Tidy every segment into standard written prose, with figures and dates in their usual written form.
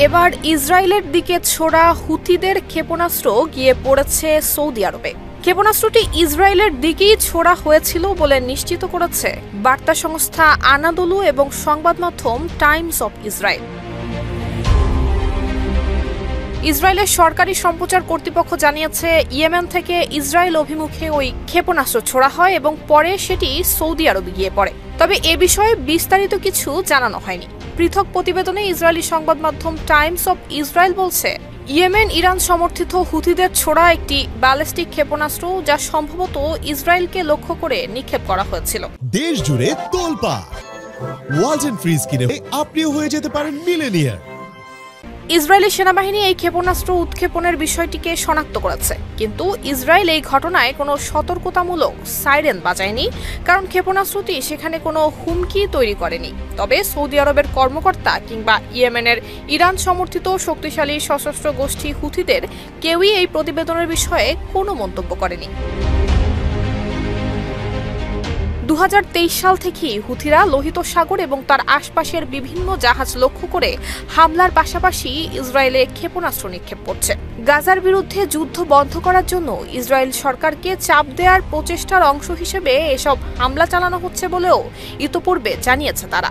এবার ইসরায়েলের দিকে ছোড়া হুথিদের ক্ষেপণাস্ত্র গিয়ে পড়েছে সৌদি আরবে। ক্ষেপণাস্ত্রটি ইসরায়েলের দিকেই ছোড়া হয়েছিল বলে নিশ্চিত করেছে বার্তা সংস্থা আনাদোলু এবং সংবাদ মাধ্যম টাইমস অফ ইসরায়েল। ইসরায়েলের সরকারি সম্প্রচার কর্তৃপক্ষ জানিয়েছে, ইয়েমেন থেকে ইসরায়েল অভিমুখে ওই ক্ষেপণাস্ত্র ছোড়া হয় এবং পরে সেটি সৌদি আরবে গিয়ে পড়ে। তবে এ বিষয়ে বিস্তারিত কিছু জানানো হয়নি। পৃথক প্রতিবেদনে ইসরায়েলি সংবাদ মাধ্যম টাইমস অফ ইসরায়েল বলছে, ইয়েমেন ইরান সমর্থিত হুথিদের ছোড়া একটি ব্যালিস্টিক ক্ষেপণাস্ত্র, যা সম্ভবত ইসরায়েলকে লক্ষ্য করে নিক্ষেপ করা হয়েছিল। দেশ জুড়ে তোলপাড় ওয়ালটন ফ্রিজ কিনে আপনিও হয়ে যেতে পারেন মিলেনিয়ার। ইসরায়েলি সেনাবাহিনী এই ক্ষেপণাস্ত্র উৎক্ষেপণের বিষয়টিকে শনাক্ত করেছে, কিন্তু ইসরায়েল এই ঘটনায় কোনো সতর্কতামূলক সাইরেন বাজায়নি, কারণ ক্ষেপণাস্ত্রটি সেখানে কোনো হুমকি তৈরি করেনি। তবে সৌদি আরবের কর্মকর্তা কিংবা ইয়েমেনের ইরান সমর্থিত শক্তিশালী সশস্ত্র গোষ্ঠী হুথিদের কেউই এই প্রতিবেদনের বিষয়ে কোনো মন্তব্য করেনি। 2023 সাল থেকেই হুথিরা লোহিত সাগর এবং তার আশপাশের বিভিন্ন জাহাজ লক্ষ্য করে হামলার পাশাপাশি ইসরায়েলে ক্ষেপণাস্ত্র নিক্ষেপ করছে। গাজার বিরুদ্ধে যুদ্ধ বন্ধ করার জন্য ইসরায়েল সরকারকে চাপ দেওয়ার প্রচেষ্টার অংশ হিসেবে এসব হামলা চালানো হচ্ছে বলেও ইতোপূর্বে জানিয়েছে তারা।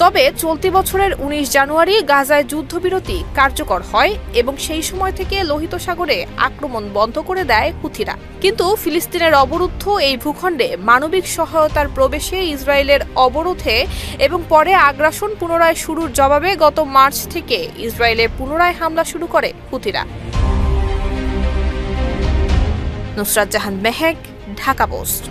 তবে চলতি বছরের 19 জানুয়ারি গাজায় যুদ্ধবিরতি কার্যকর হয় এবং সেই সময় থেকে লোহিত সাগরে আক্রমণ বন্ধ করে দেয় হুথিরা। কিন্তু ফিলিস্তিনের অবরুদ্ধ এই ভূখণ্ডে মানবিক সহায়তার প্রবেশে ইসরায়েলের অবরোধে এবং পরে আগ্রাসন পুনরায় শুরুর জবাবে গত মার্চ থেকে ইসরায়েলে পুনরায় হামলা শুরু করে হুথিরা। নুসরাত জাহান মেহেক, ঢাকা পোস্ট।